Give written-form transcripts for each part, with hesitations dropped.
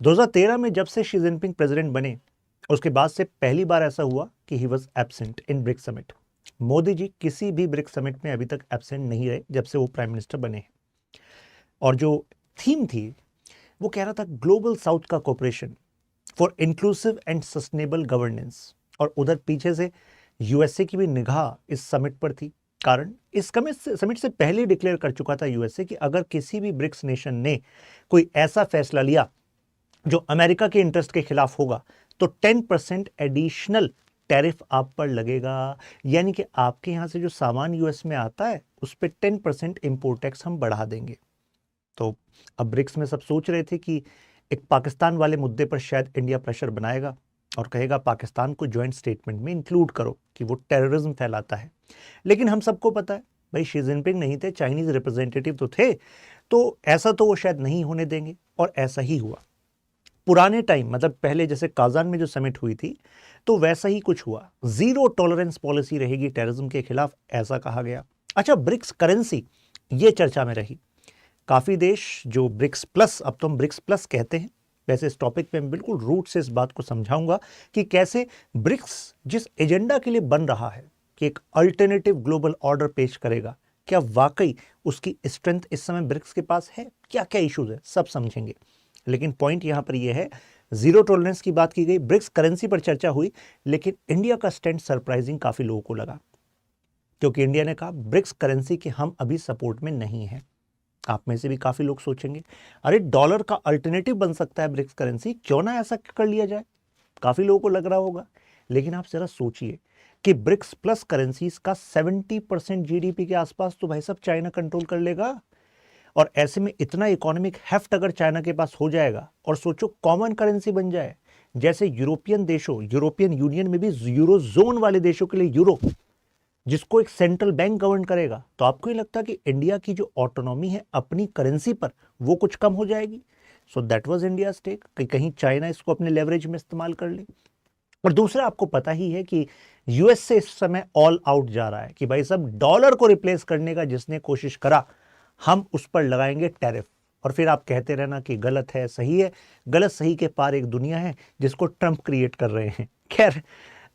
2013 में जब से शी जिनपिंग प्रेसिडेंट बने, उसके बाद से पहली बार ऐसा हुआ कि he was absent in BRICS summit. Modi ji किसी भी ब्रिक्स समिट में अभी तक एब्सेंट नहीं रहे जब से वो प्राइम मिनिस्टर बने हैं। और जो थीम थी वो कह रहा था ग्लोबल साउथ का cooperation for inclusive and sustainable governance. और उधर पीछे से यूएसए की भी निगाह इस समिट पर थी। कारण इस समिट से पहले डिक्लेयर कर चुका था यूएसए कि अगर किसी भी ब्रिक्स नेशन ने कोई ऐसा फैसला लिया जो अमेरिका के इंटरेस्ट के खिलाफ होगा तो 10% एडिशनल टैरिफ आप पर लगेगा। यानी कि आपके यहां से जो सामान यूएस में आता है उस पर 10% इंपोर्ट टैक्स हम बढ़ा देंगे। तो अब ब्रिक्स में सब सोच रहे थे कि एक पाकिस्तान वाले मुद्दे पर शायद इंडिया प्रेशर बनाएगा और कहेगा पाकिस्तान को ज्वाइंट स्टेटमेंट में इंक्लूड करो कि वो टेररिज्म फैलाता है। लेकिन हम सबको पता है भाई शी जिनपिंग नहीं थे, चाइनीज रिप्रेजेंटेटिव तो थे, तो ऐसा तो वो शायद नहीं होने देंगे। और ऐसा ही हुआ। पुराने टाइम मतलब पहले जैसे काजान में जो समिट हुई थी तो वैसा ही कुछ हुआ। जीरो टॉलरेंस पॉलिसी रहेगी टेररिज्म के खिलाफ, ऐसा कहा गया। अच्छा, ब्रिक्स करेंसी ये चर्चा में रही। काफी देश जो ब्रिक्स प्लस, अब तो हम ब्रिक्स प्लस कहते हैं, वैसे इस टॉपिक पे मैं बिल्कुल रूट से इस बात को समझाऊंगा कि कैसे ब्रिक्स जिस एजेंडा के लिए बन रहा है कि एक अल्टरनेटिव ग्लोबल ऑर्डर पेश करेगा, क्या वाकई उसकी स्ट्रेंथ इस समय ब्रिक्स के पास है, क्या क्या इश्यूज है, सब समझेंगे। लेकिन पॉइंट यहां पर यह है, जीरो टॉलरेंस की बात की गई, ब्रिक्स करेंसी पर चर्चा हुई, लेकिन इंडिया का स्टैंड सरप्राइजिंग काफी लोगों को लगा, क्योंकि इंडिया ने कहा ब्रिक्स करेंसी के हम अभी सपोर्ट में नहीं है। आप में से भी काफी लोग सोचेंगे अरे डॉलर का अल्टरनेटिव बन सकता है ब्रिक्स करेंसी, क्यों ना ऐसा कर लिया जाए, काफी लोगों को लग रहा होगा। लेकिन आप जरा सोचिए कि ब्रिक्स प्लस करेंसीज का 70% जीडीपी के आसपास तो भाई साहब चाइना कंट्रोल कर लेगा। और ऐसे में इतना इकोनॉमिक हेफ्ट अगर चाइना के पास हो जाएगा और सोचो कॉमन करेंसी बन जाए, जैसे यूरोपियन देशों, यूरोपियन यूनियन में भी यूरो जोन वाले देशों के लिए यूरो, जिसको एक सेंट्रल बैंक गवर्न करेगा, तो आपको नहीं लगता कि इंडिया की जो ऑटोनॉमी है अपनी करेंसी पर वो कुछ कम हो जाएगी। So that was India take कि कहीं चाइना इसको अपने लेवरेज में इस्तेमाल कर ले। और दूसरा, आपको पता ही है कि यूएस से इस समय ऑल आउट जा रहा है कि भाई सब डॉलर को रिप्लेस करने का जिसने कोशिश करा हम उस पर लगाएंगे टैरिफ। और फिर आप कहते रहना कि गलत है सही है, गलत सही के पार एक दुनिया है जिसको ट्रंप क्रिएट कर रहे हैं। खैर,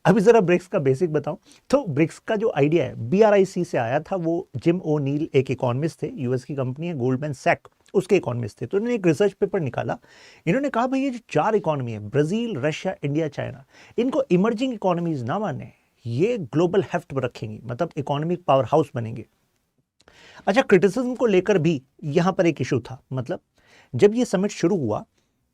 अभी जरा ब्रिक्स का बेसिक बताऊं तो ब्रिक्स का जो आइडिया है बीआरआईसी से आया था। वो जिम ओ नील एक इकोनॉमिस्ट थे, यूएस की कंपनी है गोल्डमैन सैक, उसके इकोनॉमिस्ट थे। तो उन्होंने एक रिसर्च पेपर निकाला। इन्होंने कहा भाई ये जो चार इकोनॉमी है, ब्राजील, रशिया, इंडिया, चाइना, इनको इमर्जिंग इकोनॉमीज ना माने, ये ग्लोबल हेफ्ट पर रखेंगी, मतलब इकोनॉमिक पावर हाउस बनेंगे। अच्छा, क्रिटिसिज्म को लेकर भी यहां पर एक इशू था। मतलब जब ये समिट शुरू हुआ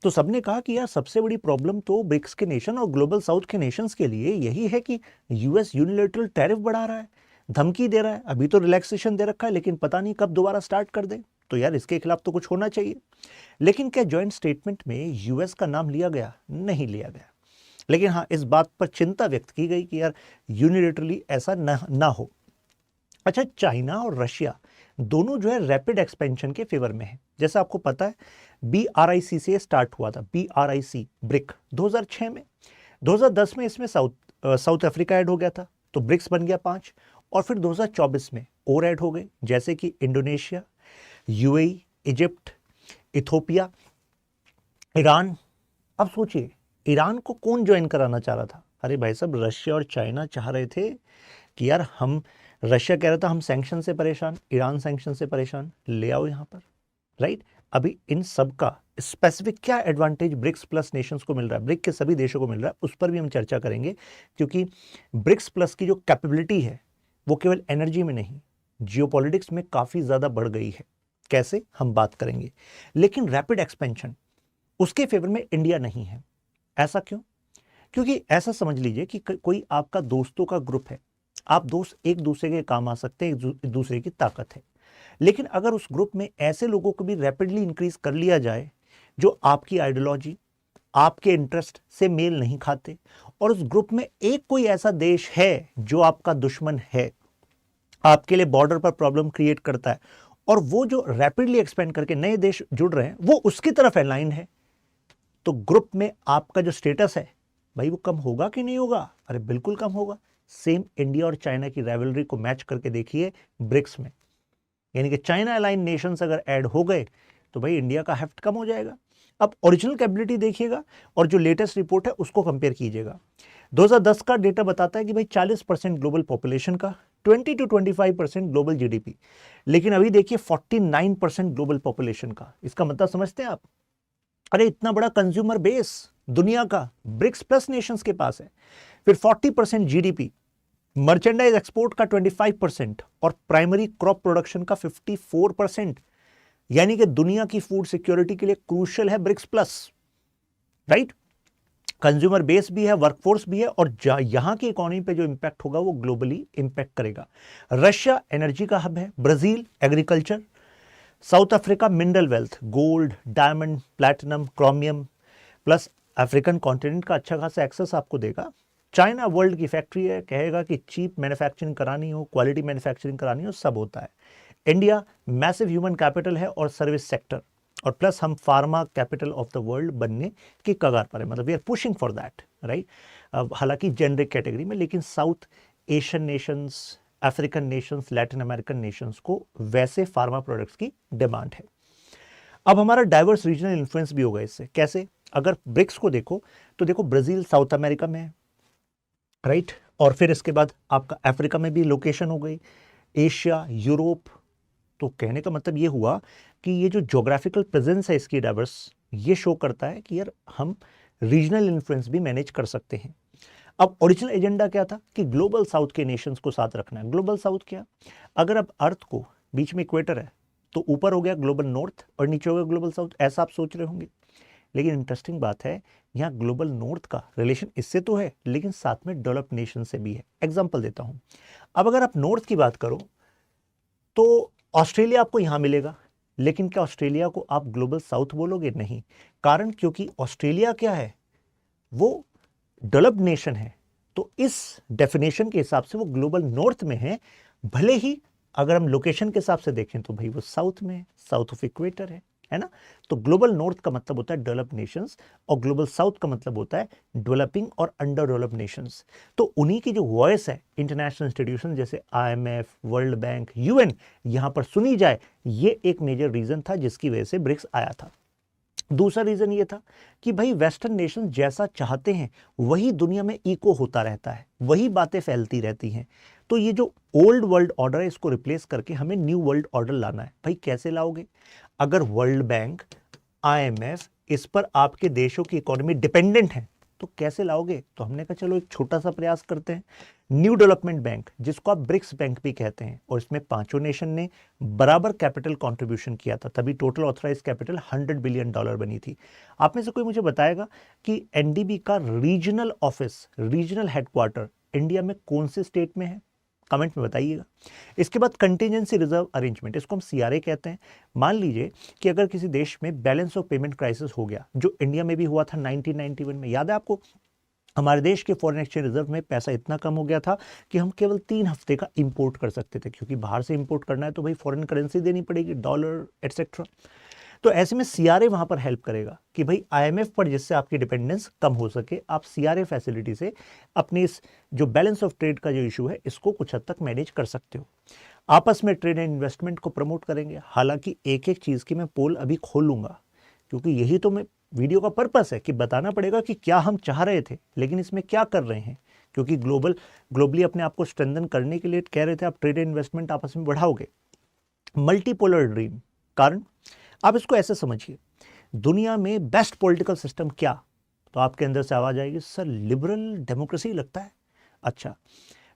तो सबने कहा कि यार सबसे बड़ी प्रॉब्लम तो ब्रिक्स के नेशन और ग्लोबल साउथ के नेशंस के लिए यही है कि यूएस यूनिलैटरल टैरिफ बढ़ा रहा है, धमकी दे रहा है। अभी तो रिलैक्सेशन दे रखा है, लेकिन पता नहीं कब दोबारा स्टार्ट कर दे। तो यार इसके खिलाफ तो कुछ होना चाहिए। लेकिन क्या जॉइंट स्टेटमेंट में यूएस का नाम लिया गया? नहीं लिया गया। लेकिन हाँ, इस बात पर चिंता व्यक्त की गई कि यार यूनिलैटरली ऐसा ना हो। अच्छा, चाइना और रशिया दोनों जो है रैपिड एक्सपेंशन के फेवर में है। जैसा आपको पता है बीआरआईसी से स्टार्ट हुआ था, बीआरआईसी ब्रिक 2006 में। 2010 में इसमें साउथ अफ्रीका ऐड हो गया था, तो ब्रिक्स बन गया 5। और फिर 2024 में और ऐड हो गए, जैसे कि Indonesia, UAE, Egypt, Ethiopia, Iran. अब सोचिए ईरान को कौन ज्वाइन कराना चाह रहा था? अरे भाई साहब, रशिया और चाइना चाह रहे थे कि यार हम, रशिया कह रहा था हम सैंक्शन से परेशान, ईरान सैंक्शन से परेशान, ले आओ यहां पर, राइट। अभी इन सब का स्पेसिफिक क्या एडवांटेज ब्रिक्स प्लस नेशंस को मिल रहा है, ब्रिक के सभी देशों को मिल रहा है, उस पर भी हम चर्चा करेंगे। क्योंकि ब्रिक्स प्लस की जो कैपेबिलिटी है वो केवल एनर्जी में नहीं, जियोपॉलिटिक्स में काफी ज्यादा बढ़ गई है। कैसे, हम बात करेंगे। लेकिन रैपिड एक्सपेंशन उसके फेवर में इंडिया नहीं है। ऐसा क्यों? क्योंकि ऐसा समझ लीजिए कि कोई आपका दोस्तों का ग्रुप है, आप दोस्त एक दूसरे के काम आ सकते हैं, एक दूसरे की ताकत है। लेकिन अगर उस ग्रुप में ऐसे लोगों को भी रैपिडली इंक्रीज कर लिया जाए जो आपकी आइडियोलॉजी, आपके इंटरेस्ट से मेल नहीं खाते, और उस ग्रुप में एक कोई ऐसा देश है जो आपका दुश्मन है, आपके लिए बॉर्डर पर प्रॉब्लम क्रिएट करता है, और वो जो रैपिडली एक्सपेंड करके नए देश जुड़ रहे हैं वो उसकी तरफ अलाइंड है, तो ग्रुप में आपका जो स्टेटस है भाई वो कम होगा कि नहीं होगा? अरे बिल्कुल कम होगा। सेम इंडिया और चाइना की राइवलरी को मैच करके देखिए ब्रिक्स में। यानी कि चाइना अलाइन नेशंस अगर ऐड हो गए तो भाई इंडिया का हेफ्ट कम हो जाएगा। अब ओरिजिनल कैपेबिलिटी देखिएगा और जो लेटेस्ट रिपोर्ट है उसको कंपेयर कीजिएगा। 2010 का डेटा बताता है कि भाई 40% ग्लोबल पॉपुलेशन का, 20 to 25% ग्लोबल जीडीपी, लेकिन अभी देखिए 49% ग्लोबल पॉपुलेशन का। इसका मतलब समझते हैं आप? अरे इतना बड़ा कंज्यूमर बेस दुनिया का ब्रिक्स प्लस नेशंस के पास है। फिर 40% जीडीपी, मर्चेंडाइज एक्सपोर्ट का 25% और प्राइमरी क्रॉप प्रोडक्शन का 54%, यानी कि दुनिया की फूड सिक्योरिटी के लिए क्रूशियल है BRICS plus, right? Consumer base भी है, वर्कफोर्स भी है, और यहां की इकोनॉमी पे जो इंपैक्ट होगा वो ग्लोबली इंपैक्ट करेगा। रशिया एनर्जी का हब है, Brazil agriculture, south Africa mineral wealth, gold, diamond, platinum, chromium, plus African continent का अच्छा खासा एक्सेस आपको देगा। चाइना वर्ल्ड की फैक्ट्री है, कहेगा कि चीप मैन्युफैक्चरिंग करानी हो, क्वालिटी मैन्युफैक्चरिंग करानी हो, सब होता है। इंडिया मैसिव ह्यूमन कैपिटल है और सर्विस सेक्टर, और प्लस हम pharma capital of the world बनने की कगार पर है, मतलब we are pushing for that, right? हालांकि जेनरिक कैटेगरी में, लेकिन South Asian nations, African nations, Latin American nations को वैसे फार्मा प्रोडक्ट्स की डिमांड है। अब हमारा डाइवर्स रीजनल इन्फ्लुएंस भी होगा इससे। कैसे? अगर ब्रिक्स को देखो तो देखो ब्राजील साउथ अमेरिका में है, राइट? और फिर इसके बाद आपका अफ्रीका में भी लोकेशन हो गई, एशिया, यूरोप। तो कहने का मतलब ये हुआ कि ये जो ज्योग्राफिकल प्रेजेंस है इसकी डाइवर्स, ये शो करता है कि यार हम रीजनल इन्फ्लुएंस भी मैनेज कर सकते हैं। अब ओरिजिनल एजेंडा क्या था कि ग्लोबल साउथ के नेशंस को साथ रखना है। ग्लोबल साउथ क्या? अगर अब अर्थ को बीच में इक्वेटर है तो ऊपर हो गया ग्लोबल नॉर्थ और नीचे हो गया ग्लोबल साउथ, ऐसा आप सोच रहे होंगे। लेकिन इंटरेस्टिंग बात है, यहाँ ग्लोबल नॉर्थ का रिलेशन इससे तो है, लेकिन साथ में डेवलप्ड नेशन से भी है। एग्जाम्पल देता हूं, अब अगर आप नॉर्थ की बात करो तो ऑस्ट्रेलिया आपको यहां मिलेगा, लेकिन क्या ऑस्ट्रेलिया को आप ग्लोबल साउथ बोलोगे? नहीं। कारण क्योंकि ऑस्ट्रेलिया क्या है, वो डेवलप्ड नेशन है, तो इस डेफिनेशन के हिसाब से वो ग्लोबल नॉर्थ में है। भले ही अगर हम लोकेशन के हिसाब से देखें तो भाई वो साउथ में है, साउथ ऑफ इक्वेटर है ना? तो ग्लोबल नॉर्थ का मतलब होता है डेवलप्ड नेशंस और ग्लोबल साउथ का मतलब होता है डेवलपिंग और अंडर डेवलप्ड नेशंस। तो उन्हीं की जो वॉइस है इंटरनेशनल इंस्टीट्यूशन जैसे आईएमएफ, वर्ल्ड बैंक, यूएन, यहां पर सुनी जाए, ये एक मेजर रीजन था जिसकी वजह से ब्रिक्स आया था। दूसरा रीजन ये था कि भाई वेस्टर्न नेशन जैसा चाहते हैं वही दुनिया में इको होता रहता है, वही बातें फैलती रहती हैं। तो ये जो ओल्ड वर्ल्ड ऑर्डर है इसको रिप्लेस करके हमें न्यू वर्ल्ड ऑर्डर लाना है। भाई कैसे लाओगे? अगर वर्ल्ड बैंक, आईएमएफ इस पर आपके देशों की इकोनॉमी डिपेंडेंट है तो कैसे लाओगे? तो हमने कहा चलो एक छोटा सा प्रयास करते हैं, न्यू डेवलपमेंट बैंक, जिसको आप ब्रिक्स बैंक भी कहते हैं, और इसमें पांचों नेशन ने बराबर कैपिटल कंट्रीब्यूशन किया था, तभी टोटल ऑथराइज कैपिटल $100 बिलियन बनी थी। आप में से कोई मुझे बताएगा कि एनडीबी का regional office, regional headquarter India में कौन से स्टेट में है? कमेंट में बताइएगा। इसके बाद कंटिजेंसी रिजर्व अरेंजमेंट, इसको हम सीआरए कहते हैं। मान लीजिए कि अगर किसी देश में बैलेंस ऑफ पेमेंट क्राइसिस हो गया, जो इंडिया में भी हुआ था 1991 में, याद है आपको? हमारे देश के फॉरेन एक्सचेंज रिजर्व में पैसा इतना कम हो गया था कि हम केवल 3 हफ्ते का इंपोर्ट कर सकते थे, क्योंकि बाहर से इंपोर्ट करना है तो भाई फॉरेन करेंसी देनी पड़ेगी, डॉलर एटसेट्रा। तो ऐसे में सीआरए वहां पर हेल्प करेगा कि भाई आईएमएफ पर जिससे आपकी डिपेंडेंस कम हो सके, आप सीआरए फैसिलिटी से अपनी इस जो बैलेंस ऑफ ट्रेड का जो इशू है इसको कुछ हद तक मैनेज कर सकते हो। आपस में ट्रेड एंड इन्वेस्टमेंट को प्रमोट करेंगे। हालांकि एक एक चीज की मैं पोल अभी खोलूंगा, क्योंकि यही तो मैं वीडियो का पर्पस है कि बताना पड़ेगा कि क्या हम चाह रहे थे लेकिन इसमें क्या कर रहे हैं। क्योंकि ग्लोबली अपने आप को स्ट्रेंथन करने के लिए कह रहे थे आप ट्रेड एंड इन्वेस्टमेंट आपस में बढ़ाओगे। मल्टीपोलर ड्रीम, कारण आप इसको ऐसे समझिए, दुनिया में बेस्ट पॉलिटिकल सिस्टम क्या? तो आपके अंदर से आवाज आएगी सर लिबरल डेमोक्रेसी लगता है। अच्छा,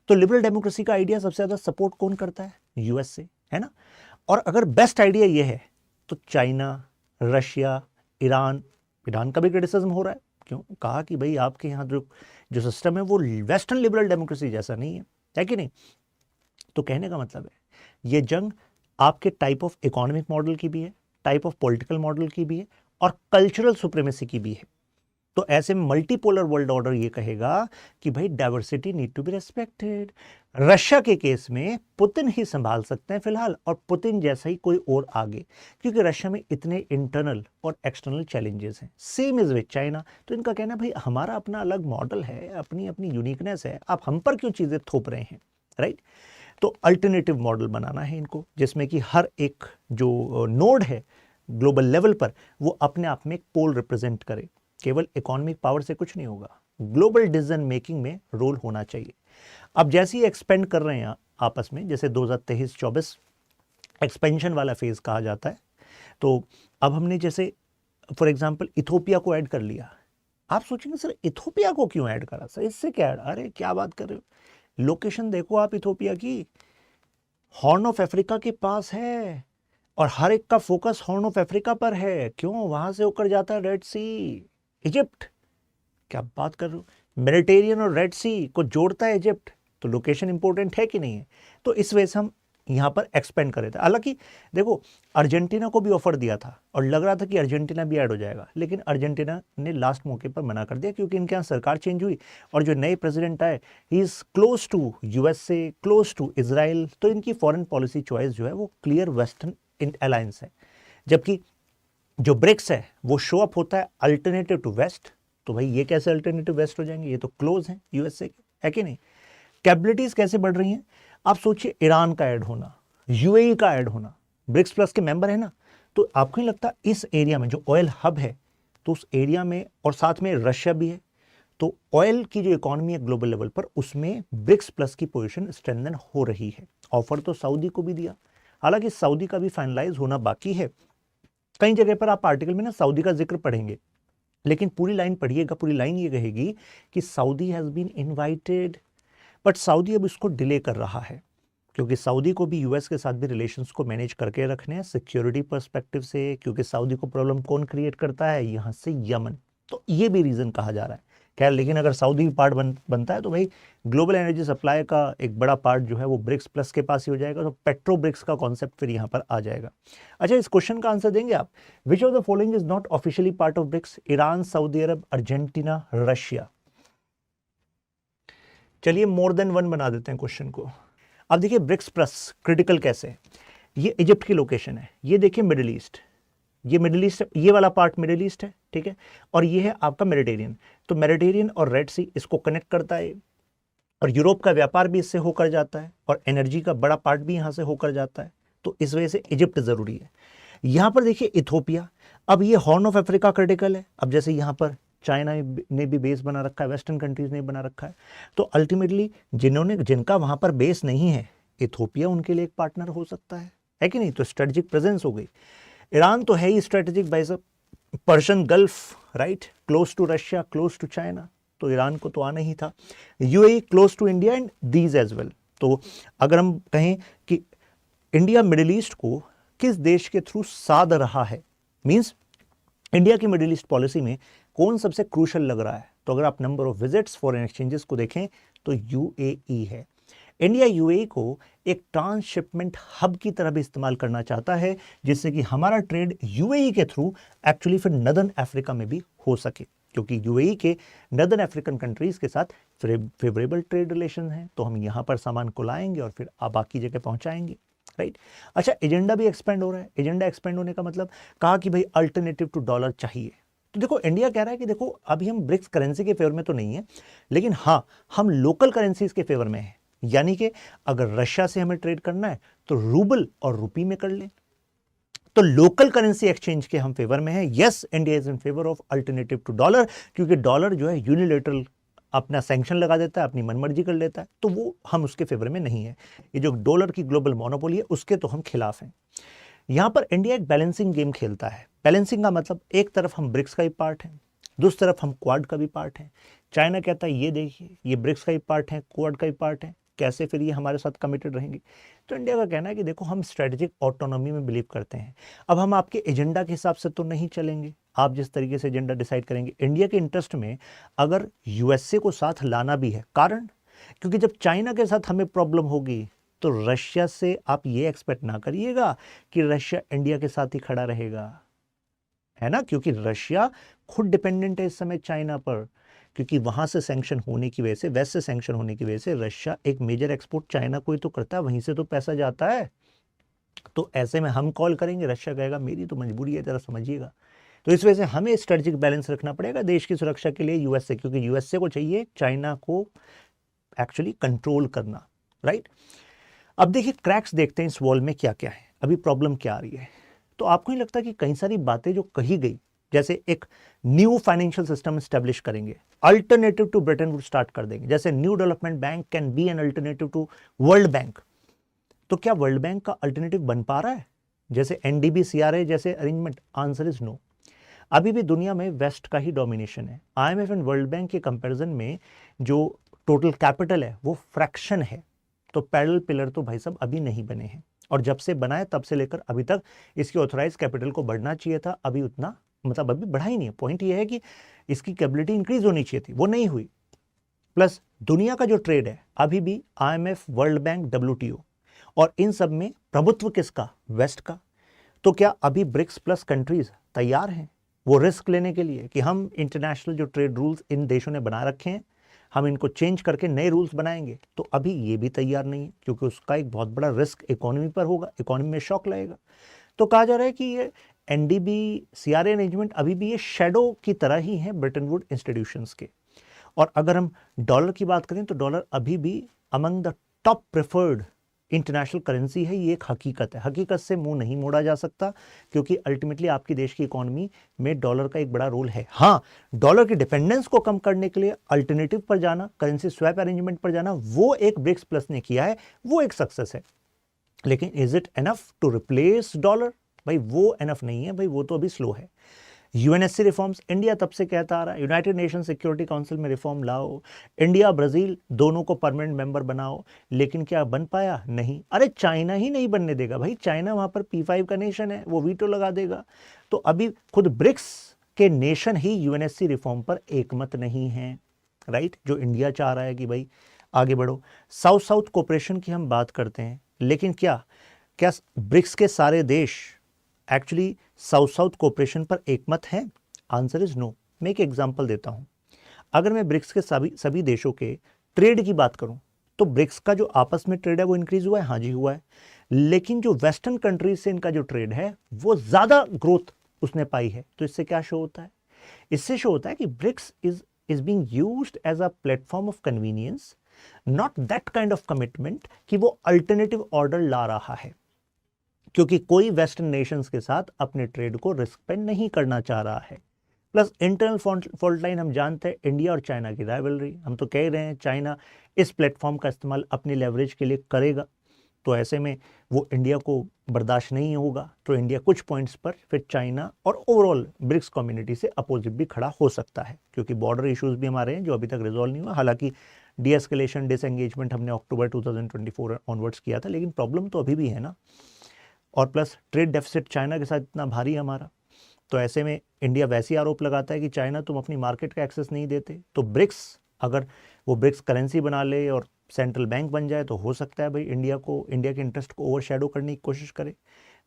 तो लिबरल डेमोक्रेसी का आइडिया सबसे ज्यादा सपोर्ट कौन करता है? यूएस से, है ना? और अगर बेस्ट आइडिया ये है तो चाइना, रशिया, ईरान का भी क्रिटिसिज्म हो रहा है। क्यों? कहा कि भाई आपके यहाँ जो सिस्टम है वो वेस्टर्न लिबरल डेमोक्रेसी जैसा नहीं है कि नहीं? तो कहने का मतलब है ये जंग आपके टाइप ऑफ इकोनॉमिक मॉडल की भी है, टाइप ऑफ पॉलिटिकल मॉडल की भी है और कल्चरल सुप्रीमेसी की भी है। तो ऐसे में मल्टीपोलर वर्ल्ड ऑर्डर ये कहेगा कि भाई diversity need to be respected. Russia के केस में पुतिन ही संभाल सकते हैं फिलहाल, और पुतिन जैसा ही कोई और आगे, क्योंकि रशिया में इतने इंटरनल और एक्सटर्नल चैलेंजेस हैं। Same is with China. तो इनका कहना है भाई हमारा अपना अलग मॉडल है, अपनी अपनी यूनिकनेस है, आप हम पर क्यों चीजें थोप रहे हैं, राइट? तो अल्टरनेटिव मॉडल बनाना है इनको, जिसमें कि हर एक जो नोड है ग्लोबल लेवल पर वो अपने आप में एक पोल रिप्रेजेंट करे। केवल इकोनॉमिक पावर से कुछ नहीं होगा, ग्लोबल डिसीजन मेकिंग में रोल होना चाहिए। अब जैसे ही एक्सपेंड कर रहे हैं आपस में, जैसे 2023-24 एक्सपेंशन वाला फेज कहा जाता है, तो अब हमने जैसे फॉर एग्जांपल इथोपिया को ऐड कर लिया। आप सोचेंगे सर इथोपिया को क्यों ऐड करा सर, इससे क्या ऐड, अरे क्या बात कर रहे हो, लोकेशन देखो आप इथोपिया की, हॉर्न ऑफ अफ्रीका के पास है और हर एक का फोकस हॉर्न ऑफ अफ्रीका पर है। क्यों, वहां से होकर जाता है रेड सी, इजिप्ट, क्या बात कर रहे हो, मेडिटेरियन और रेड सी को जोड़ता है इजिप्ट, तो लोकेशन इंपॉर्टेंट है कि नहीं है। तो इस वजह से हम यहाँ पर एक्सपेंड करे थे। हालांकि देखो अर्जेंटीना को भी ऑफर दिया था और लग रहा था कि अर्जेंटीना भी ऐड हो जाएगा, लेकिन अर्जेंटीना ने लास्ट मौके पर मना कर दिया क्योंकि इनके यहाँ सरकार चेंज हुई और जो नए प्रेसिडेंट आए he is close to USA, close to Israel, तो इनकी फॉरेन पॉलिसी चॉइस जो है वो क्लियर वेस्टर्न अलायंस है। जबकि जो ब्रिक्स है वो शो अप होता है अल्टरनेटिव टू वेस्ट, तो भाई ये कैसे अल्टरनेटिव वेस्ट हो जाएंगे, ये तो क्लोज हैं यूएसए के, है कि नहीं। कैपेबिलिटीज कैसे बढ़ रही हैं, आप सोचिए ईरान का ऐड होना, यूएई का ऐड होना, ब्रिक्स प्लस के मेंबर है ना, तो आपको नहीं लगता इस एरिया में जो ऑयल हब है, तो उस एरिया में, और साथ में रशिया भी है, तो ऑयल की जो इकोनॉमी है ग्लोबल लेवल पर, उसमें ब्रिक्स प्लस की पोजीशन स्ट्रेंथन हो रही है। ऑफर तो सऊदी को भी दिया, हालांकि सऊदी का भी फाइनलाइज होना बाकी है। कई जगह पर आप आर्टिकल में ना सऊदी का जिक्र पढ़ेंगे, लेकिन पूरी लाइन पढ़िएगा, पूरी लाइन ये कहेगी कि Saudi has been invited, but Saudi अब इसको डिले कर रहा है क्योंकि सऊदी को भी यूएस के साथ भी रिलेशंस को मैनेज करके रखने हैं सिक्योरिटी पर्सपेक्टिव से, क्योंकि सऊदी को प्रॉब्लम कौन क्रिएट करता है, यहाँ से यमन, तो ये भी रीजन कहा जा रहा है। खैर, लेकिन अगर सऊदी पार्ट बनता है तो भाई ग्लोबल एनर्जी सप्लाई का एक बड़ा पार्ट जो है वो ब्रिक्स प्लस के पास ही हो जाएगा, तो पेट्रो ब्रिक्स का कॉन्सेप्ट फिर यहाँ पर आ जाएगा। अच्छा, इस क्वेश्चन का आंसर देंगे आप, which of the following is not officially part of BRICS, Iran, Saudi Arab, Argentina, Russia. चलिए मोर देन वन बना देते हैं क्वेश्चन को। अब देखिए ब्रिक्स प्लस क्रिटिकल कैसे है, ये इजिप्ट की लोकेशन है, ये देखिए मिडिल ईस्ट, ये मिडिल ईस्ट, ये वाला पार्ट मिडिल ईस्ट है, ठीक है, और ये है आपका मेडिटेरियन, तो मेडिटेरियन और रेड सी इसको कनेक्ट करता है, और यूरोप का व्यापार भी इससे होकर जाता है, और एनर्जी का बड़ा पार्ट भी यहाँ से होकर जाता है, तो इस वजह से इजिप्ट जरूरी है। यहाँ पर देखिए इथोपिया, अब ये हॉर्न ऑफ अफ्रीका क्रिटिकल है, अब जैसे यहाँ पर चाइना ने भी बेस बना रखा है, वेस्टर्न कंट्रीज ने बना रखा है, तो अल्टीमेटली जिनका वहां पर बेस नहीं है, इथोपिया उनके लिए एक पार्टनर हो सकता है कि नहीं, तो स्ट्रेटेजिक प्रेजेंस हो गई। ईरान तो है ही स्ट्रेटेजिक भाई साहब, Persian Gulf, right, close to Russia, close to China, तो ईरान को तो आना ही था। UAE close to India and these as well, तो अगर हम कहें कि इंडिया मिडिल ईस्ट को किस देश के थ्रू साध रहा है, मींस इंडिया की मिडिल ईस्ट पॉलिसी में कौन सबसे क्रूशल लग रहा है, तो अगर आप number of visits, foreign exchanges को देखें तो यूएई है। इंडिया यूएई को एक ट्रांसशिपमेंट हब की तरह भी इस्तेमाल करना चाहता है, जिससे कि हमारा ट्रेड यूएई के थ्रू एक्चुअली फिर नदर्न अफ्रीका में भी हो सके, क्योंकि यूएई के नदर्न अफ्रीकन कंट्रीज के साथ फेवरेबल ट्रेड रिलेशन हैं, तो हम यहाँ पर सामान को लाएंगे और फिर बाकी जगह पहुँचाएंगे, राइट। अच्छा, एजेंडा भी एक्सपेंड हो रहा है, एजेंडा एक्सपेंड होने का मतलब कहा कि भाई अल्टरनेटिव टू डॉलर चाहिए, तो देखो इंडिया कह रहा है कि देखो अभी हम ब्रिक्स करेंसी के फेवर में तो नहीं है, लेकिन हाँ हम लोकल करेंसीज के फेवर में हैं, यानी कि अगर रशिया से हमें ट्रेड करना है तो रूबल और रुपी में कर लें, तो लोकल करेंसी एक्सचेंज के हम फेवर में हैं। Yes, India is in favour of alternative to dollar, क्योंकि डॉलर जो है यूनिलेटरल अपना सैंक्शन लगा देता है, अपनी मनमर्जी कर लेता है, तो वो हम उसके फेवर में नहीं है। ये जो डॉलर की ग्लोबल मोनोपोली है उसके तो हम खिलाफ हैं। यहां पर इंडिया एक बैलेंसिंग गेम खेलता है। बैलेंसिंग का मतलब एक तरफ हम ब्रिक्स का ही पार्ट हैं, दूसरी तरफ हम क्वाड का भी पार्ट हैं। चाइना कहता है ये देखिए ये ब्रिक्स का ही पार्ट है, क्वाड का ही पार्ट है, कैसे फिर ये हमारे साथ कमिटेड रहेंगे। तो इंडिया का कहना है कि देखो हम स्ट्रेटेजिक ऑटोनॉमी में बिलीव करते हैं, अब हम आपके एजेंडा के हिसाब से तो नहीं चलेंगे, आप जिस तरीके से एजेंडा डिसाइड करेंगे इंडिया के इंटरेस्ट में अगर यूएसए को साथ लाना भी है, कारण क्योंकि जब चाइना के साथ हमें प्रॉब्लम होगी तो रशिया से आप ये एक्सपेक्ट ना करिएगा कि रशिया इंडिया के साथ ही खड़ा रहेगा, है ना, क्योंकि रशिया खुद डिपेंडेंट है इस समय चाइना पर, क्योंकि वहां से सैंक्शन होने की वजह से, वेस्ट से सैंक्शन होने की वजह से रशिया एक मेजर एक्सपोर्ट चाइना को ही तो करता है, वहीं से तो पैसा जाता है। तो ऐसे में हम कॉल करेंगे, रशिया कहेगा मेरी तो मजबूरी है, जरा समझिएगा। तो इस वजह से हमें स्ट्रेटेजिक बैलेंस रखना पड़ेगा देश की सुरक्षा के लिए यूएसए, क्योंकि यूएसए को चाहिए चाइना को एक्चुअली कंट्रोल करना, राइट। अब देखिए क्रैक्स देखते हैं इस वॉल में क्या क्या है, अभी प्रॉब्लम क्या आ रही है। तो आपको नहीं लगता कि कई सारी बातें जो कही गई, जैसे एक न्यू फाइनेंशियल सिस्टम स्टैब्लिश करेंगे, alternative to Britain would start कर देंगे, जैसे new development bank can be an alternative to world bank, तो क्या वर्ल्ड बैंक का अल्टरनेटिव बन पा रहा है जैसे एनडीबी सीआरए जैसे अरेंजमेंट? Answer is no. अभी भी दुनिया में वेस्ट का ही डोमिनेशन है। आईएमएफ एंड वर्ल्ड बैंक के कंपैरिजन में जो टोटल कैपिटल है वो फ्रैक्शन है। तो पैरेलल पिलर तो भाई साहब अभी नहीं बने हैं, और जब से बनाए तब से लेकर अभी तक इसकी ऑथराइज कैपिटल को बढ़ना चाहिए था, अभी उतना मतलब अभी बढ़ा ही नहीं है। पॉइंट ये है कि इसकी कैपेबिलिटी इंक्रीज होनी चाहिए थी, वो नहीं हुई। प्लस दुनिया का जो ट्रेड है अभी भी आईएमएफ, वर्ल्ड बैंक, डब्ल्यूटीओ, और इन सब में प्रभुत्व किसका? वेस्ट का। तो क्या अभी ब्रिक्स प्लस कंट्रीज तैयार हैं वो रिस्क लेने के लिए कि हम इंटरनेशनल जो ट्रेड रूल्स इन देशों ने बना रखे हैं हम इनको चेंज करके नए रूल्स बनाएंगे? तो अभी ये भी तैयार नहीं है, क्योंकि उसका एक बहुत बड़ा रिस्क इकोनॉमी पर होगा, इकोनॉमी में शॉक लगेगा। तो कहा जा रहा है कि ये एनडीबी सीआरए अरेंजमेंट अभी भी ये शेडो की तरह ही है ब्रिटेन वुड इंस्टीट्यूशंस के। और अगर हम डॉलर की बात करें तो डॉलर अभी भी among the top preferred international currency है। ये एक हकीकत है, हकीकत से मुंह नहीं मोड़ा जा सकता, क्योंकि अल्टीमेटली आपकी देश की इकोनॉमी में डॉलर का एक बड़ा रोल है। हाँ, डॉलर की डिपेंडेंस को कम करने के लिए अल्टरनेटिव पर जाना, करेंसी स्वैप अरेंजमेंट पर जाना, वो एक ब्रिक्स प्लस ने किया है, वो एक सक्सेस है। लेकिन is it enough to replace dollar? भाई वो एनफ नहीं है भाई, वो तो अभी स्लो है। यूएनएससी रिफॉर्म्स, इंडिया तब से कहता आ रहा है यूनाइटेड नेशन सिक्योरिटी काउंसिल में रिफॉर्म लाओ, इंडिया ब्राजील दोनों को परमानेंट मेंबर बनाओ, लेकिन क्या बन पाया? नहीं। अरे चाइना ही नहीं बनने देगा भाई, चाइना वहां पर P5 का नेशन है, वो वीटो लगा देगा। तो अभी खुद ब्रिक्स के नेशन ही यूएनएससी रिफॉर्म पर एकमत नहीं है, राइट? जो इंडिया चाह रहा है कि भाई आगे बढ़ो। साउथ साउथ कोऑपरेशन की हम बात करते हैं, लेकिन क्या ब्रिक्स के सारे देश एक्चुअली साउथ साउथ कोऑपरेशन पर एकमत हैं? Answer is no. मैं एक एग्जांपल देता हूं। अगर मैं ब्रिक्स के सभी देशों के ट्रेड की बात करूं तो ब्रिक्स का जो आपस में ट्रेड है वो इंक्रीज हुआ है, हाँ जी हुआ है, लेकिन जो वेस्टर्न कंट्रीज से इनका जो ट्रेड है वो ज्यादा ग्रोथ उसने पाई है। तो इससे क्या शो होता है? इससे शो होता है कि BRICS is being used as a platform of convenience, not that kind of commitment कि वो अल्टरनेटिव ऑर्डर ला रहा है, क्योंकि कोई वेस्टर्न नेशंस के साथ अपने ट्रेड को रिस्क पे नहीं करना चाह रहा है। प्लस इंटरनल फॉल्ट लाइन हम जानते हैं, इंडिया और चाइना की राइवलरी, हम तो कह रहे हैं चाइना इस प्लेटफॉर्म का इस्तेमाल अपनी लेवरेज के लिए करेगा, तो ऐसे में वो इंडिया को बर्दाश्त नहीं होगा, तो इंडिया कुछ पॉइंट्स पर फिर चाइना और ओवरऑल ब्रिक्स कम्युनिटी से अपोजिट भी खड़ा हो सकता है, क्योंकि बॉर्डर इश्यूज भी हमारे हैं जो अभी तक रिजॉल्व नहीं हुआ। हालांकि डीएस्केलेशन, डिसएंगेजमेंट हमने अक्टूबर 2024 ऑनवर्ड्स किया था, लेकिन प्रॉब्लम तो अभी भी है ना। और प्लस ट्रेड डेफिसिट चाइना के साथ इतना भारी है हमारा, तो ऐसे में इंडिया वैसे आरोप लगाता है कि चाइना तुम अपनी मार्केट का एक्सेस नहीं देते। तो ब्रिक्स, अगर वो ब्रिक्स करेंसी बना ले और सेंट्रल बैंक बन जाए तो हो सकता है भाई इंडिया के इंटरेस्ट को ओवरशैडो करने की कोशिश करे।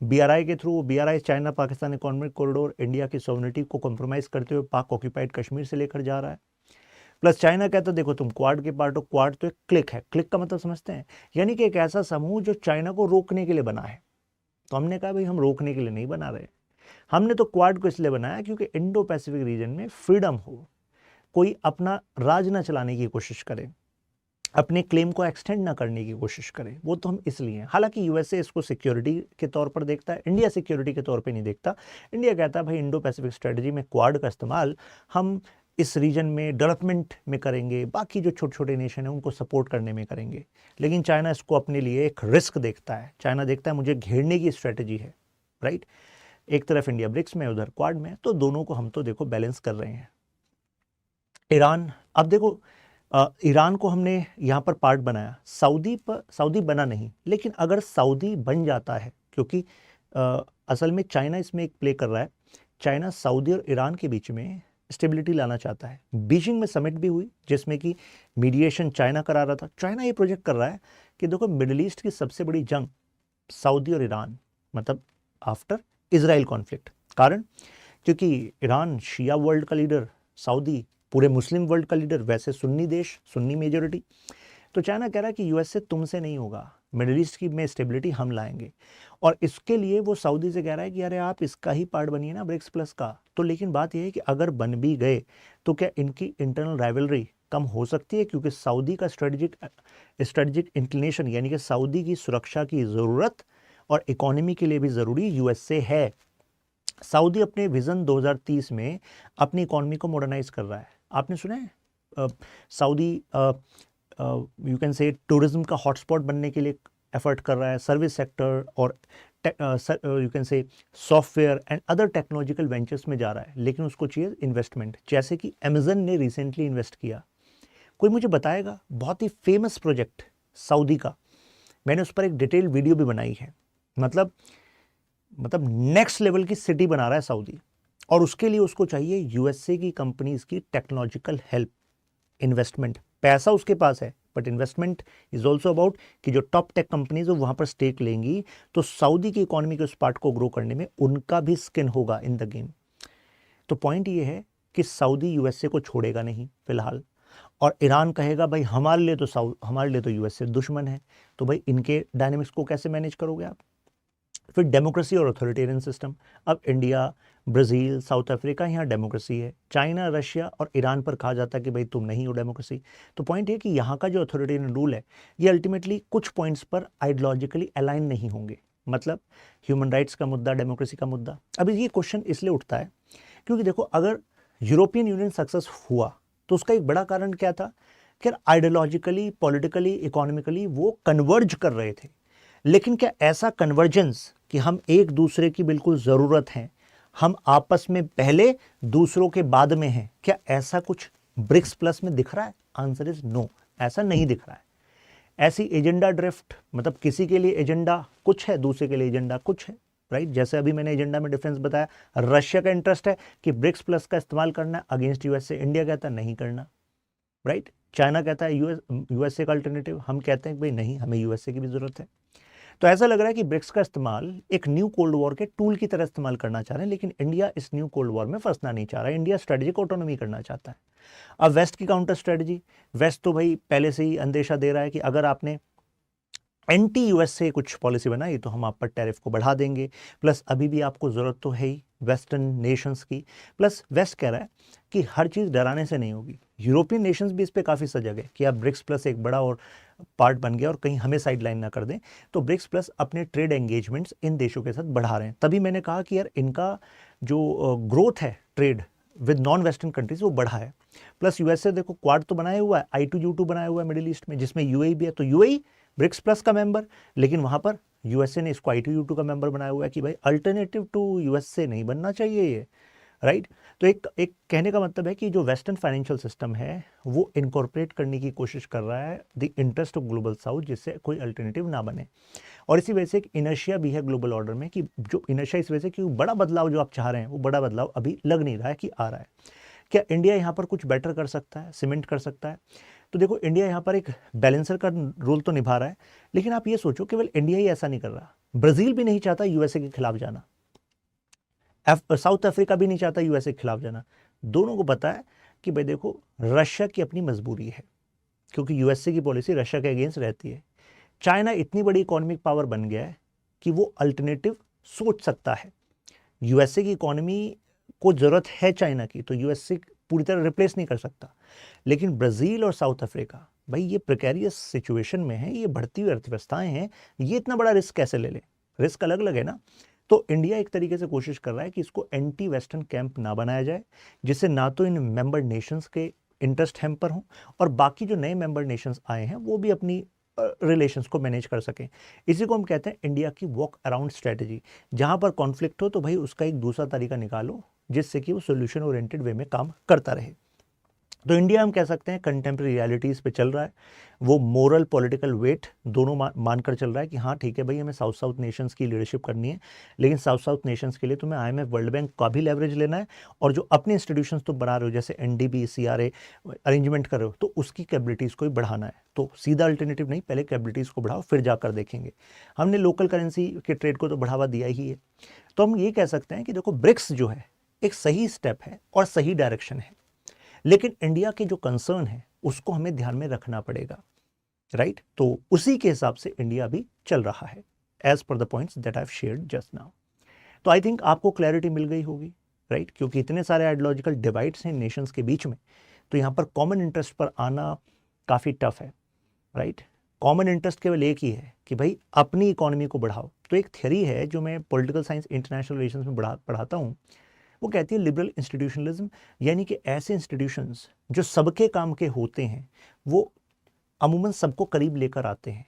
बीआरआई के through, BRI China Pakistan economic corridor India की सॉवरेनिटी को कॉम्प्रोमाइज़ करते हुए पाक ऑक्यूपाइड कश्मीर से लेकर जा रहा है। प्लस चाइना कहता है देखो तुम क्वाड के पार्ट हो, क्वाड तो एक क्लिक है, क्लिक का मतलब समझते हैं, यानी कि एक ऐसा समूह जो चाइना को रोकने के लिए बना है। तो हमने कहा भाई हम रोकने के लिए नहीं बना रहे, हमने तो क्वाड को इसलिए बनाया क्योंकि इंडो पैसिफिक रीजन में फ्रीडम हो, कोई अपना राज ना चलाने की कोशिश करे, अपने क्लेम को एक्सटेंड ना करने की कोशिश करे, वो तो हम इसलिए हैं। हालांकि यूएसए इसको सिक्योरिटी के तौर पर देखता है, इंडिया सिक्योरिटी के तौर पे नहीं देखता। इंडिया कहता है भाई इंडो पैसिफिक स्ट्रेटजी में क्वाड का इस्तेमाल हम इस रीजन में डेवलपमेंट में करेंगे, बाकी जो छोटे छोटे नेशन है उनको सपोर्ट करने में करेंगे। लेकिन चाइना इसको अपने लिए एक रिस्क देखता है, चाइना देखता है मुझे घेरने की स्ट्रेटजी है, राइट? एक तरफ इंडिया ब्रिक्स में, उधर क्वाड में, तो दोनों को हम तो देखो बैलेंस कर रहे हैं। ईरान, अब देखो ईरान को हमने यहाँ पर पार्ट बनाया, सऊदी बना नहीं, लेकिन अगर सऊदी बन जाता है, क्योंकि असल में चाइना इसमें एक प्ले कर रहा है, चाइना सऊदी और ईरान के बीच में स्टेबिलिटी लाना चाहता है। बीजिंग में समिट भी हुई जिसमें कि मीडिएशन चाइना करा रहा था। चाइना ये प्रोजेक्ट कर रहा है कि देखो मिडिल ईस्ट की सबसे बड़ी जंग सऊदी और ईरान, मतलब आफ्टर इजराइल कॉन्फ्लिक्ट, कारण क्योंकि ईरान शिया वर्ल्ड का लीडर, सऊदी पूरे मुस्लिम वर्ल्ड का लीडर, वैसे सुन्नी देश, सुन्नी मेजोरिटी। तो चाइना कह रहा है कि यूएस से तुमसे नहीं होगा, मिडिल ईस्ट की में स्टेबिलिटी हम लाएंगे, और इसके लिए वो सऊदी से कह रहा है कि अरे आप इसका ही पार्ट बनिए ना ब्रिक्स प्लस का। तो लेकिन बात यह है कि अगर बन भी गए तो क्या इनकी इंटरनल राइवलरी कम हो सकती है, क्योंकि सऊदी का स्ट्रेटजिक इंक्लिनेशन, यानी कि सऊदी की सुरक्षा की ज़रूरत और इकोनॉमी के लिए भी ज़रूरी यूएसए है। सऊदी अपने विजन 2030 में अपनी इकोनॉमी को मॉडर्नाइज कर रहा है। आपने सुना है Saudi you can say tourism का हॉटस्पॉट बनने के लिए एफर्ट कर रहा है, सर्विस सेक्टर और you can say software and other technological ventures में जा रहा है, लेकिन उसको चाहिए इन्वेस्टमेंट, जैसे कि अमेजन ने रिसेंटली इन्वेस्ट किया। कोई मुझे बताएगा, बहुत ही फेमस प्रोजेक्ट सऊदी का, मैंने उस पर एक डिटेल वीडियो भी बनाई है। मतलब नेक्स्ट लेवल की सिटी बना रहा है सऊदी, और उसके लिए उसको चाहिए यूएसए की कंपनीज की टेक्नोलॉजिकल हेल्प, इन्वेस्टमेंट। पैसा उसके पास है, but investment is also about कि जो टॉप टेक कंपनीज वहां पर स्टेक लेंगी, तो सऊदी की इकोनॉमी के उस पार्ट को ग्रो करने में उनका भी स्किन होगा इन द गेम। तो पॉइंट ये है कि सऊदी यूएसए को छोड़ेगा नहीं फिलहाल, और ईरान कहेगा भाई हमारे लिए तो यूएसए दुश्मन है, तो भाई इनके डायनेमिक्स को कैसे मैनेज करोगे आप। फिर डेमोक्रेसी और अथॉरिटेरियन सिस्टम। अब इंडिया, ब्राज़ील, साउथ अफ्रीका, यहाँ डेमोक्रेसी है। चाइना, रशिया और ईरान पर कहा जाता है कि भाई तुम नहीं हो डेमोक्रेसी। तो पॉइंट है कि यहाँ का जो अथॉरिटेरियन रूल है, ये अल्टीमेटली कुछ पॉइंट्स पर आइडियोलॉजिकली अलाइन नहीं होंगे। मतलब ह्यूमन राइट्स का मुद्दा, डेमोक्रेसी का मुद्दा। अब ये क्वेश्चन इसलिए उठता है क्योंकि देखो, अगर यूरोपियन यूनियन सक्सेस हुआ तो उसका एक बड़ा कारण क्या था कि आइडियोलॉजिकली, पॉलिटिकली, इकोनॉमिकली वो कन्वर्ज कर रहे थे। लेकिन क्या ऐसा कन्वर्जेंस कि हम एक दूसरे की बिल्कुल ज़रूरत है, हम आपस में पहले दूसरों के बाद में हैं, क्या ऐसा कुछ ब्रिक्स प्लस में दिख रहा है? आंसर इज नो, ऐसा नहीं दिख रहा है। ऐसी एजेंडा ड्रिफ्ट, मतलब किसी के लिए एजेंडा कुछ है, दूसरे के लिए एजेंडा कुछ है, राइट। जैसे अभी मैंने एजेंडा में डिफरेंस बताया, रशिया का इंटरेस्ट है कि ब्रिक्स प्लस का इस्तेमाल करना है अगेंस्ट यूएसए, इंडिया कहता है नहीं करना, राइट। चाइना कहता है यूएसए का अल्टरनेटिव, हम कहते हैं कि भाई नहीं, हमें यूएसए की भी जरूरत है। तो ऐसा लग रहा है कि ब्रिक्स का इस्तेमाल एक न्यू कोल्ड वॉर के टूल की तरह इस्तेमाल करना चाह रहे हैं, लेकिन इंडिया इस न्यू कोल्ड वॉर में फंसना नहीं चाह रहा है। इंडिया स्ट्रेटेजिक ऑटोनॉमी करना चाहता है। अब वेस्ट की काउंटर स्ट्रेटजी, वेस्ट तो भाई पहले से ही अंदेशा दे रहा है कि अगर आपने एंटी यूएसए कुछ पॉलिसी बनाई तो हम आप पर टैरिफ को बढ़ा देंगे, प्लस अभी भी आपको ज़रूरत तो है ही वेस्टर्न नेशंस की। प्लस वेस्ट कह रहा है कि हर चीज़ डराने से नहीं होगी। यूरोपियन नेशंस भी इस पर काफ़ी सजग है कि अब ब्रिक्स प्लस एक बड़ा और पार्ट बन गया और कहीं हमें साइड लाइन ना कर दें, तो ब्रिक्स प्लस अपने ट्रेड एंगेजमेंट्स इन देशों के साथ बढ़ा रहे हैं। तभी मैंने कहा कि यार इनका जो ग्रोथ है trade with non western countries वो बढ़ा है। प्लस यूएसए देखो क्वाड तो बनाया हुआ है, I2U2 बनाया हुआ है मिडिल ईस्ट में, जिसमें यूएई भी है, तो यूएई ब्रिक्स प्लस का मेंबर, लेकिन वहां पर यूएसए ने इसको I2U2 का मेंबर बनाया हुआ है कि भाई अल्टरनेटिव टू यूएसए नहीं बनना चाहिए ये, राइट। तो एक कहने का मतलब है कि जो वेस्टर्न फाइनेंशियल सिस्टम है वो इनकॉर्पोरेट करने की कोशिश कर रहा है the interest of global south, जिससे कोई अल्टरनेटिव ना बने। और इसी वजह से एक इनर्शिया भी है ग्लोबल ऑर्डर में, कि जो इनर्शिया इस वजह से कि बड़ा बदलाव जो आप चाह रहे हैं वो बड़ा बदलाव अभी लग नहीं रहा है कि आ रहा है। क्या इंडिया यहाँ पर कुछ बेटर कर सकता है, सीमेंट कर सकता है? तो देखो, इंडिया यहाँ पर एक बैलेंसर का रोल तो निभा रहा है, लेकिन आप ये सोचो केवल इंडिया ही ऐसा नहीं कर रहा, ब्राजील भी नहीं चाहता यूएसए के खिलाफ जाना, साउथ अफ्रीका भी नहीं चाहता यूएसए के खिलाफ जाना। दोनों को पता है कि भाई देखो, रशिया की अपनी मजबूरी है क्योंकि यूएसए की पॉलिसी रशिया के अगेंस्ट रहती है। चाइना इतनी बड़ी इकोनॉमिक पावर बन गया है कि वो अल्टरनेटिव सोच सकता है। यूएसए की इकोनॉमी को जरूरत है चाइना की, तो यूएसए पूरी तरह रिप्लेस नहीं कर सकता। लेकिन ब्राजील और साउथ अफ्रीका, भाई ये प्रिकेरियस सिचुएशन में है, ये बढ़ती हुई अर्थव्यवस्थाएं हैं, ये इतना बड़ा रिस्क कैसे ले ले? रिस्क अलग अलग है ना। तो इंडिया एक तरीके से कोशिश कर रहा है कि इसको एंटी वेस्टर्न कैंप ना बनाया जाए, जिससे ना तो इन मेंबर नेशंस के इंटरेस्ट हैम्पर हों और बाकी जो नए मेंबर नेशंस आए हैं वो भी अपनी रिलेशंस को मैनेज कर सकें। इसी को हम कहते हैं इंडिया की वॉक अराउंड स्ट्रेटजी। जहां पर कॉन्फ्लिक्ट हो तो भाई उसका एक दूसरा तरीका निकालो जिससे कि वो सोल्यूशन ओरिएंटेड वे में काम करता रहे। तो इंडिया हम कह सकते हैं कंटेम्प्रेरी रियलिटीज़ पे चल रहा है, वो मोरल पॉलिटिकल वेट दोनों मानकर चल रहा है कि हाँ ठीक है भाई, हमें साउथ साउथ नेशंस की लीडरशिप करनी है, लेकिन साउथ साउथ नेशंस के लिए तुम्हें IMF वर्ल्ड बैंक का भी लेवरेज लेना है, और जो अपने इंस्टीट्यूशंस तुम बना रहे हो जैसे NDB CRA अरेंजमेंट कर रहे हो, तो उसकी कैपेबिलिटीज़ को भी बढ़ाना है। तो सीधा अल्टरनेटिव नहीं, पहले कैपेबिलिटीज़ को बढ़ाओ फिर जाकर देखेंगे। हमने लोकल करेंसी के ट्रेड को तो बढ़ावा दिया ही है। तो हम ये कह सकते हैं कि देखो, ब्रिक्स जो है एक सही स्टेप है और सही डायरेक्शन है, लेकिन इंडिया के जो कंसर्न है उसको हमें ध्यान में रखना पड़ेगा, राइट। तो उसी के हिसाब से इंडिया भी चल रहा है as per the points that I have shared just now. तो आई थिंक आपको क्लैरिटी मिल गई होगी, राइट, क्योंकि इतने सारे आइडियोलॉजिकल डिवाइड्स हैं नेशंस के बीच में, तो यहाँ पर कॉमन इंटरेस्ट पर आना काफ़ी टफ है, राइट। कॉमन इंटरेस्ट केवल एक ही है कि भाई अपनी इकोनॉमी को बढ़ाओ। तो एक थ्योरी है जो मैं पॉलिटिकल साइंस इंटरनेशनल रिलेशंस में पढ़ाता हूँ, वो कहती है लिबरल इंस्टीट्यूशनलिज्म, यानी कि ऐसे इंस्टीट्यूशंस जो सबके काम के होते हैं, वो अमूमन सबको करीब लेकर आते हैं,